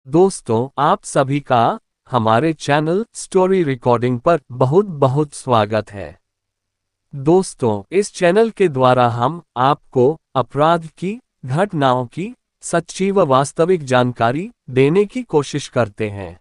दोस्तों, आप सभी का हमारे चैनल स्टोरी रिकॉर्डिंग पर बहुत बहुत स्वागत है। दोस्तों, इस चैनल के द्वारा हम आपको अपराध की घटनाओं की सच्ची व वास्तविक जानकारी देने की कोशिश करते हैं।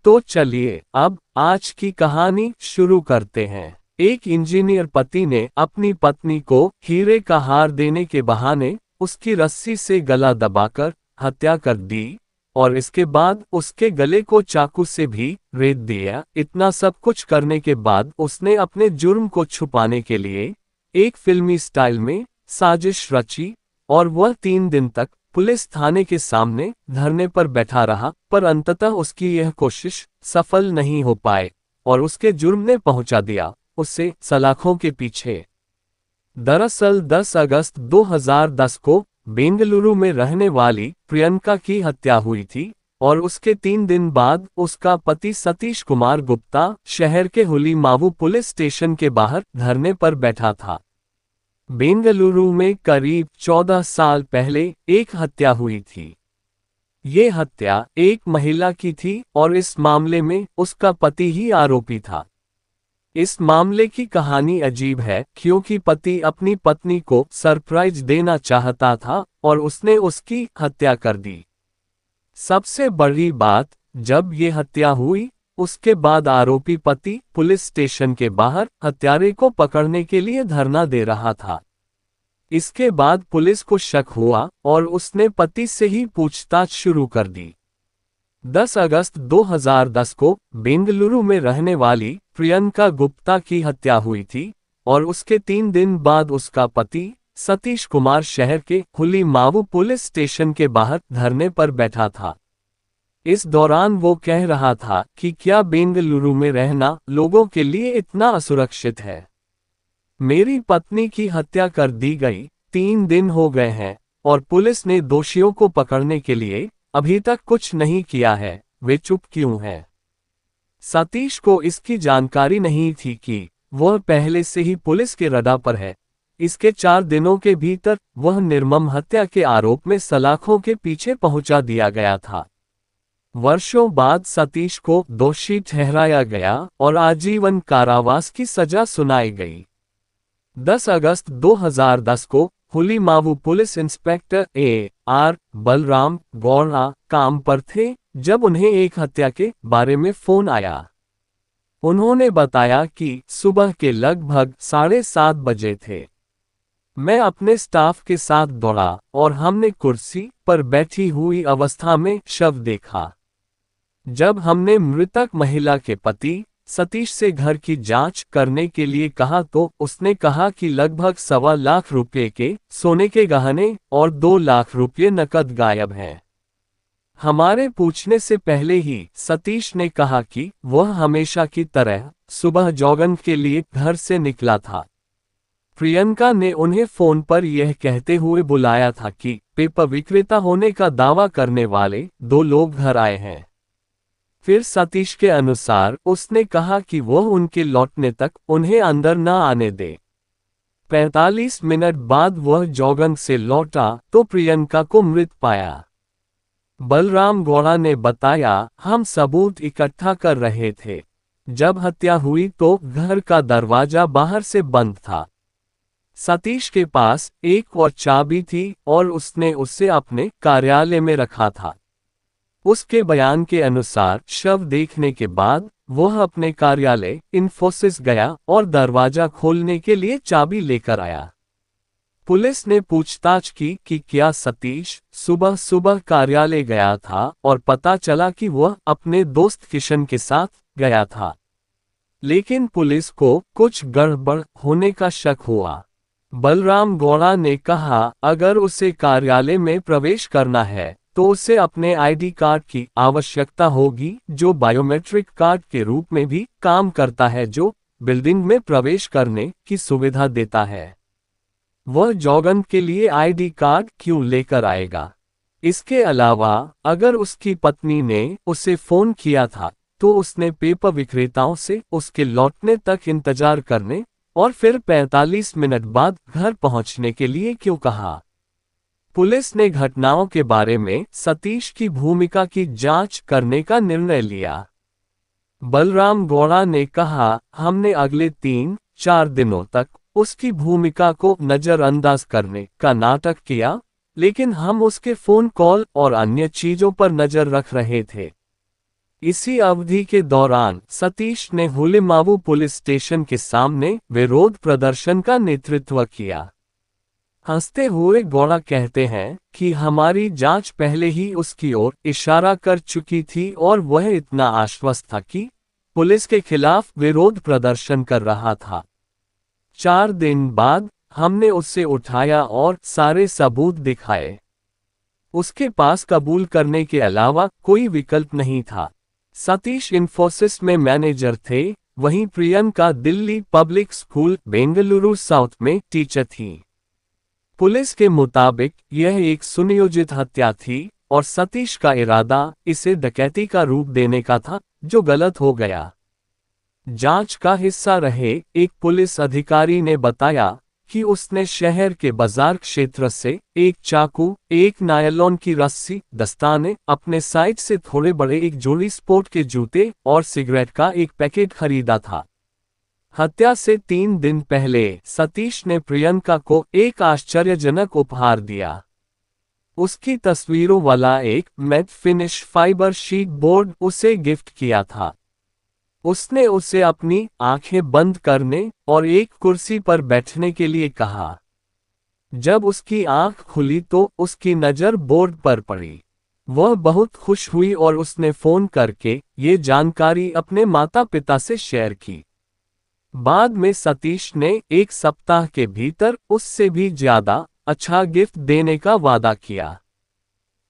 तो चलिए अब आज की कहानी शुरू करते हैं। एक इंजीनियर पति ने अपनी पत्नी को हीरे का हार देने के बहाने उसकी रस्सी से गला दबाकर हत्या कर दी और इसके बाद उसके गले को चाकू से भी रेत दिया। इतना सब कुछ करने के बाद उसने अपने जुर्म को छुपाने के लिए एक फिल्मी स्टाइल में साजिश रची और वह 3 दिन तक पुलिस थाने के सामने धरने पर बैठा रहा, पर अंततः उसकी यह कोशिश सफल नहीं हो पाए और उसके जुर्म ने पहुंचा दिया उसे सलाखों के पीछे। दरअसल 10 अगस्त 2010 को बेंगलुरु में रहने वाली प्रियंका की हत्या हुई थी और उसके 3 दिन बाद उसका पति सतीश कुमार गुप्ता शहर के हुलीमावु पुलिस स्टेशन के बाहर धरने पर बैठा था। बेंगलुरु में करीब 14 साल पहले एक हत्या हुई थी। ये हत्या एक महिला की थी और इस मामले में उसका पति ही आरोपी था। इस मामले की कहानी अजीब है क्योंकि पति अपनी पत्नी को सरप्राइज देना चाहता था और उसने उसकी हत्या कर दी। सबसे बड़ी बात, जब ये हत्या हुई उसके बाद आरोपी पति पुलिस स्टेशन के बाहर हत्यारे को पकड़ने के लिए धरना दे रहा था। इसके बाद पुलिस को शक हुआ और उसने पति से ही पूछताछ शुरू कर दी। 10 अगस्त 2010 को बेंगलुरु में रहने वाली प्रियंका गुप्ता की हत्या हुई थी और उसके 3 दिन बाद उसका पति सतीश कुमार शहर के हुलीमावु पुलिस स्टेशन के बाहर धरने पर बैठा था। इस दौरान वो कह रहा था कि क्या बेंगलुरु में रहना लोगों के लिए इतना असुरक्षित है। मेरी पत्नी की हत्या कर दी गई, 3 दिन हो गए हैं और पुलिस ने दोषियों को पकड़ने के लिए अभी तक कुछ नहीं किया है, वे चुप क्यों हैं? सतीश को इसकी जानकारी नहीं थी कि वह पहले से ही पुलिस के रडार पर है। इसके 4 दिनों के भीतर वह निर्मम हत्या के आरोप में सलाखों के पीछे पहुंचा दिया गया था। वर्षों बाद सतीश को दोषी ठहराया गया और आजीवन कारावास की सजा सुनाई गई। 10 अगस्त 2010 को Hulimavu police inspector A.R. Balaram Gowda काम पर थे जब उन्हें एक हत्या के बारे में फोन आया। उन्होंने बताया कि सुबह के लगभग 7:30 बजे थे। मैं अपने स्टाफ के साथ दौड़ा और हमने कुर्सी पर बैठी हुई अवस्था में शव देखा। जब हमने मृतक महिला के पति सतीश से घर की जांच करने के लिए कहा तो उसने कहा कि लगभग 1.25 लाख रुपए के सोने के गहने और 2 लाख रुपए नकद गायब हैं। हमारे पूछने से पहले ही सतीश ने कहा कि वह हमेशा की तरह सुबह जॉगिंग के लिए घर से निकला था। प्रियंका ने उन्हें फोन पर यह कहते हुए बुलाया था कि पेपर विक्रेता होने का दावा करने वाले 2 लोग घर आए हैं। फिर सतीश के अनुसार उसने कहा कि वह उनके लौटने तक उन्हें अंदर न आने दे। 45 मिनट बाद वह जॉगिंग से लौटा तो प्रियंका को मृत पाया। बलराम गौड़ा ने बताया, हम सबूत इकट्ठा कर रहे थे। जब हत्या हुई तो घर का दरवाजा बाहर से बंद था। सतीश के पास एक और चाबी थी और उसने उसे अपने कार्यालय में रखा था। उसके बयान के अनुसार शव देखने के बाद वह अपने कार्यालय इन्फोसिस गया और दरवाजा खोलने के लिए चाबी लेकर आया। पुलिस ने पूछताछ की कि क्या सतीश सुबह सुबह कार्यालय गया था और पता चला कि वह अपने दोस्त किशन के साथ गया था। लेकिन पुलिस को कुछ गड़बड़ होने का शक हुआ। बलराम गौड़ा ने कहा, अगर उसे कार्यालय में प्रवेश करना है तो उसे अपने आईडी कार्ड की आवश्यकता होगी, जो बायोमेट्रिक कार्ड के रूप में भी काम करता है, जो बिल्डिंग में प्रवेश करने की सुविधा देता है। वह जॉगिंग के लिए आईडी कार्ड क्यों लेकर आएगा? इसके अलावा अगर उसकी पत्नी ने उसे फोन किया था तो उसने पेपर विक्रेताओं से उसके लौटने तक इंतजार करने और फिर 45 मिनट बाद घर पहुंचने के लिए क्यों कहा? पुलिस ने घटनाओं के बारे में सतीश की भूमिका की जांच करने का निर्णय लिया। बलराम गौड़ा ने कहा, हमने अगले 3-4 दिनों तक उसकी भूमिका को नजरअंदाज करने का नाटक किया, लेकिन हम उसके फोन कॉल और अन्य चीजों पर नजर रख रहे थे। इसी अवधि के दौरान सतीश ने हुलिमावु पुलिस स्टेशन के सामने विरोध प्रदर्शन का नेतृत्व किया। हंसते हुए गौड़ा कहते हैं कि हमारी जांच पहले ही उसकी ओर इशारा कर चुकी थी और वह इतना आश्वस्त था कि पुलिस के खिलाफ विरोध प्रदर्शन कर रहा था। 4 दिन बाद हमने उससे उठाया और सारे सबूत दिखाए। उसके पास कबूल करने के अलावा कोई विकल्प नहीं था। सतीश इन्फोसिस में मैनेजर थे, वहीं Priyanka Delhi public school Bengaluru south में टीचर थी। पुलिस के मुताबिक यह एक सुनियोजित हत्या थी और सतीश का इरादा इसे डकैती का रूप देने का था, जो गलत हो गया। जांच का हिस्सा रहे एक पुलिस अधिकारी ने बताया कि उसने शहर के बाजार क्षेत्र से एक चाकू, एक नायलॉन की रस्सी, दस्ताने, अपने साइज से थोड़े बड़े एक जोड़ी स्पोर्ट के जूते और सिगरेट का एक पैकेट खरीदा था। हत्या से 3 दिन पहले सतीश ने प्रियंका को एक आश्चर्यजनक उपहार दिया। उसकी तस्वीरों वाला एक matte finish fibre sheet board उसे गिफ्ट किया था। उसने उसे अपनी आंखें बंद करने और एक कुर्सी पर बैठने के लिए कहा। जब उसकी आंख खुली तो उसकी नज़र बोर्ड पर पड़ी। वह बहुत खुश हुई और उसने फोन करके ये जानकारी अपने माता पिता से शेयर की। बाद में सतीश ने 1 सप्ताह के भीतर उससे भी ज्यादा अच्छा गिफ्ट देने का वादा किया।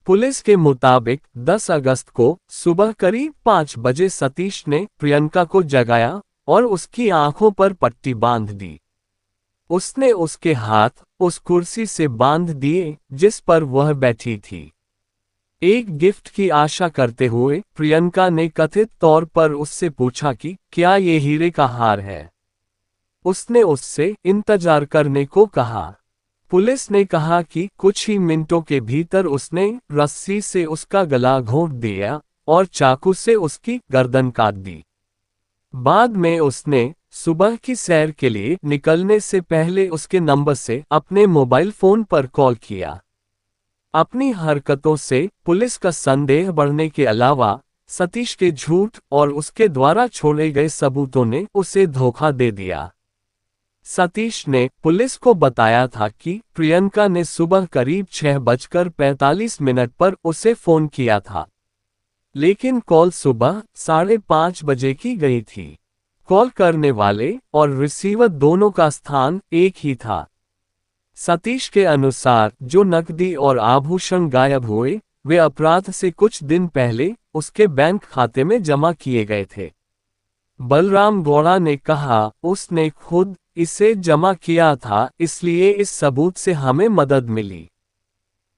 पुलिस के मुताबिक 10 अगस्त को सुबह करीब 5 बजे सतीश ने प्रियंका को जगाया और उसकी आंखों पर पट्टी बांध दी। उसने उसके हाथ उस कुर्सी से बांध दिए जिस पर वह बैठी थी। एक गिफ्ट की आशा करते हुए प्रियंका ने कथित तौर पर उससे पूछा कि क्या ये हीरे का हार है। उसने उससे इंतजार करने को कहा। पुलिस ने कहा कि कुछ ही मिनटों के भीतर उसने रस्सी से उसका गला घोंट दिया और चाकू से उसकी गर्दन काट दी। बाद में उसने सुबह की सैर के लिए निकलने से पहले उसके नंबर से अपने मोबाइल फोन पर कॉल किया। अपनी हरकतों से पुलिस का संदेह बढ़ने के अलावा सतीश के झूठ और उसके द्वारा छोड़े गए सबूतों ने उसे धोखा दे दिया। सतीश ने पुलिस को बताया था कि प्रियंका ने सुबह करीब 6:45 पर उसे फोन किया था, लेकिन कॉल सुबह 5:30 बजे की गई थी। कॉल करने वाले और रिसीवर दोनों का स्थान एक ही था। सतीश के अनुसार जो नकदी और आभूषण गायब हुए वे अपराध से कुछ दिन पहले उसके बैंक खाते में जमा किए गए थे। बलराम गौड़ा ने कहा, उसने खुद इसे जमा किया था, इसलिए इस सबूत से हमें मदद मिली।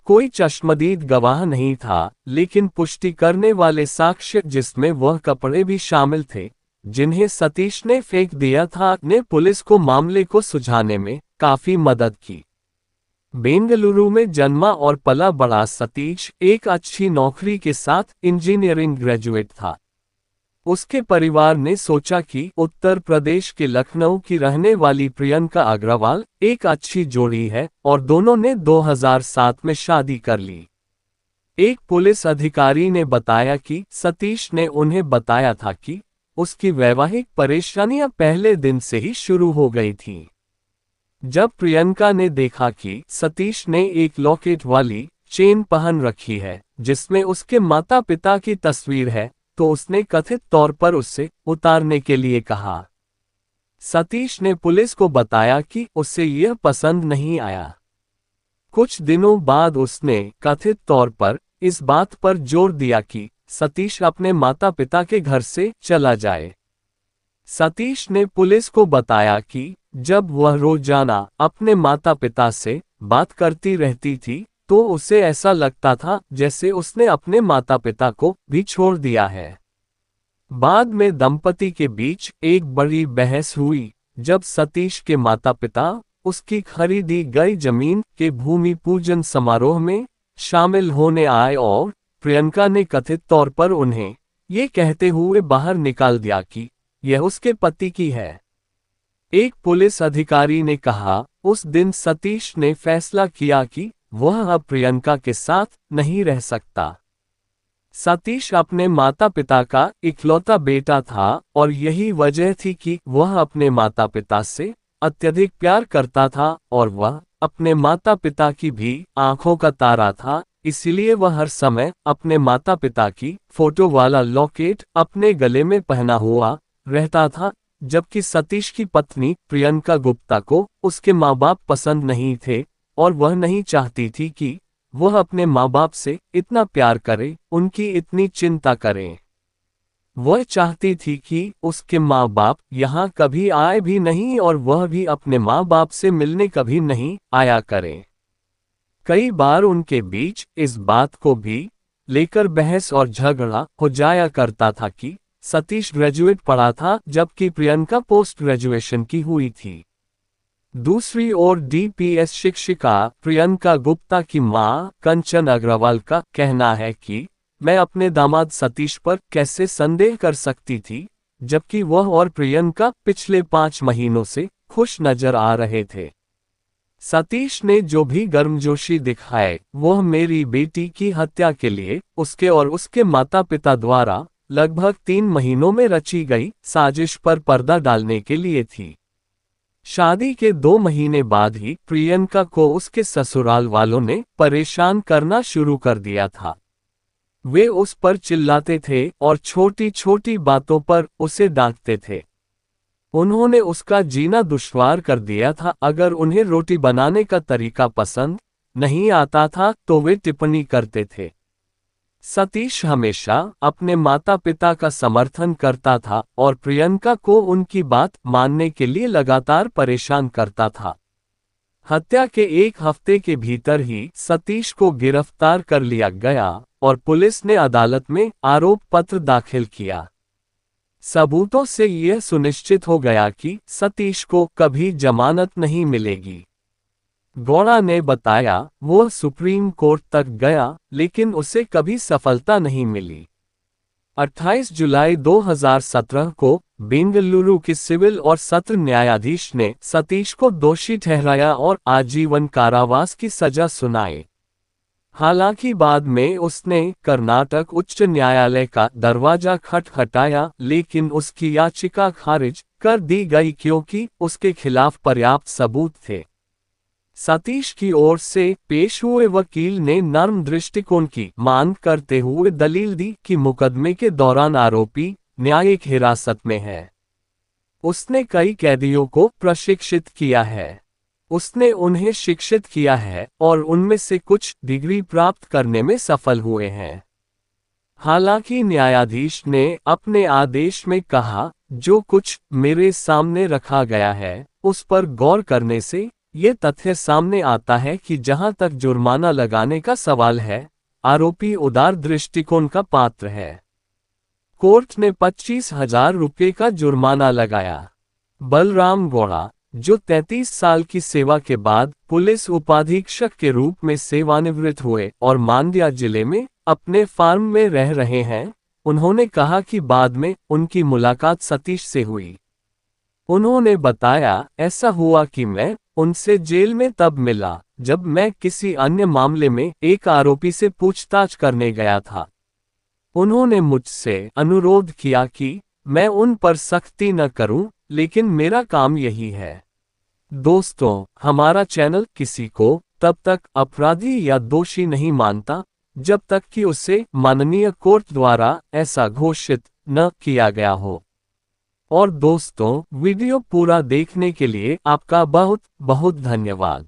कोई चश्मदीद गवाह नहीं था, लेकिन पुष्टि करने वाले साक्ष्य जिसमें वह कपड़े भी शामिल थे जिन्हें सतीश ने फेंक दिया था, ने पुलिस को मामले को सुलझाने में काफी मदद की। बेंगलुरु में जन्मा और पला बड़ा सतीश एक अच्छी नौकरी के साथ इंजीनियरिंग ग्रेजुएट था। उसके परिवार ने सोचा कि उत्तर प्रदेश के लखनऊ की रहने वाली प्रियंका अग्रवाल एक अच्छी जोड़ी है और दोनों ने 2007 में शादी कर ली। एक पुलिस अधिकारी ने बताया कि सतीश ने उन्हें बताया था कि उसकी वैवाहिक परेशानियां पहले दिन से ही शुरू हो गई थीं। जब प्रियंका ने देखा कि सतीश ने एक लॉकेट वाली चेन पहन रखी है जिसमें उसके माता पिता की तस्वीर है, तो उसने कथित तौर पर उससे उतारने के लिए कहा। सतीश ने पुलिस को बताया कि उसे यह पसंद नहीं आया। कुछ दिनों बाद उसने कथित तौर पर इस बात पर जोर दिया कि सतीश अपने माता पिता के घर से चला जाए। सतीश ने पुलिस को बताया कि जब वह रोजाना अपने माता पिता से बात करती रहती थी तो उसे ऐसा लगता था जैसे उसने अपने माता पिता को भी छोड़ दिया है। बाद में दंपति के बीच एक बड़ी बहस हुई जब सतीश के माता पिता उसकी खरीदी गई जमीन के भूमि पूजन समारोह में शामिल होने आए और प्रियंका ने कथित तौर पर उन्हें ये कहते हुए बाहर निकाल दिया कि यह उसके पति की है। एक पुलिस अधिकारी ने कहा, उस दिन सतीश ने फैसला किया कि वह अब प्रियंका के साथ नहीं रह सकता। सतीश अपने माता पिता का इकलौता बेटा था और यही वजह थी कि वह अपने माता पिता से अत्यधिक प्यार करता था और वह अपने माता पिता की भी आंखों का तारा था। इसलिए वह हर समय अपने माता पिता की फोटो वाला लॉकेट अपने गले में पहना हुआ रहता था। जबकि सतीश की पत्नी प्रियंका गुप्ता को उसके माँ बाप पसंद नहीं थे और वह नहीं चाहती थी कि वह अपने माँ बाप से इतना प्यार करे, उनकी इतनी चिंता करे। वह चाहती थी कि उसके माँ बाप यहाँ कभी आए भी नहीं और वह भी अपने माँ बाप से मिलने कभी नहीं आया करे। कई बार उनके बीच इस बात को भी लेकर बहस और झगड़ा हो जाया करता था कि सतीश ग्रेजुएट पढ़ा था जबकि प्रियंका पोस्ट ग्रेजुएशन की हुई थी। दूसरी ओर डीपीएस शिक्षिका प्रियंका गुप्ता की मां कंचन अग्रवाल का कहना है कि मैं अपने दामाद सतीश पर कैसे संदेह कर सकती थी, जबकि वह और प्रियंका पिछले 5 महीनों से खुश नजर आ रहे थे। सतीश ने जो भी गर्मजोशी दिखाए वह मेरी बेटी की हत्या के लिए उसके और उसके माता पिता द्वारा लगभग 3 महीनों में रची गई साजिश पर पर्दा डालने के लिए थी। शादी के 2 महीने बाद ही प्रियंका को उसके ससुराल वालों ने परेशान करना शुरू कर दिया था। वे उस पर चिल्लाते थे और छोटी छोटी बातों पर उसे डांटते थे। उन्होंने उसका जीना दुश्वार कर दिया था। अगर उन्हें रोटी बनाने का तरीका पसंद नहीं आता था तो वे टिप्पणी करते थे। सतीश हमेशा अपने माता पिता का समर्थन करता था और प्रियंका को उनकी बात मानने के लिए लगातार परेशान करता था। हत्या के 1 हफ्ते के भीतर ही सतीश को गिरफ्तार कर लिया गया और पुलिस ने अदालत में आरोप पत्र दाखिल किया। सबूतों से यह सुनिश्चित हो गया कि सतीश को कभी जमानत नहीं मिलेगी। गौड़ा ने बताया, वह सुप्रीम कोर्ट तक गया लेकिन उसे कभी सफलता नहीं मिली। 28 जुलाई 2017 को बेंगलुरु के सिविल और सत्र न्यायाधीश ने सतीश को दोषी ठहराया और आजीवन कारावास की सजा सुनाई। हालांकि बाद में उसने कर्नाटक उच्च न्यायालय का दरवाजा खटखटाया लेकिन उसकी याचिका खारिज कर दी गई क्योंकि उसके खिलाफ पर्याप्त सबूत थे। सतीश की ओर से पेश हुए वकील ने नर्म दृष्टिकोण की मांग करते हुए दलील दी कि मुकदमे के दौरान आरोपी न्यायिक हिरासत में है। उसने कई कैदियों को प्रशिक्षित किया है। उसने उन्हें शिक्षित किया है और उनमें से कुछ डिग्री प्राप्त करने में सफल हुए हैं। हालांकि न्यायाधीश ने अपने आदेश में कहा, जो कुछ मेरे सामने रखा गया है उस पर गौर करने से ये तथ्य सामने आता है कि जहां तक जुर्माना लगाने का सवाल है, आरोपी उदार दृष्टिकोण का पात्र है। कोर्ट ने 25,000 रुपये का जुर्माना लगाया। बलराम गौड़ा, जो 33 साल की सेवा के बाद पुलिस उपाधीक्षक के रूप में सेवानिवृत्त हुए और मांड्या जिले में अपने फार्म में रह रहे हैं, उन्होंने कहा कि बाद में उनकी मुलाकात सतीश से हुई। उन्होंने बताया, ऐसा हुआ कि मैं उनसे जेल में तब मिला जब मैं किसी अन्य मामले में एक आरोपी से पूछताछ करने गया था। उन्होंने मुझसे अनुरोध किया कि मैं उन पर सख्ती न करूं, लेकिन मेरा काम यही है। दोस्तों, हमारा चैनल किसी को तब तक अपराधी या दोषी नहीं मानता जब तक कि उसे माननीय कोर्ट द्वारा ऐसा घोषित न किया गया हो। और दोस्तों, वीडियो पूरा देखने के लिए आपका बहुत बहुत धन्यवाद।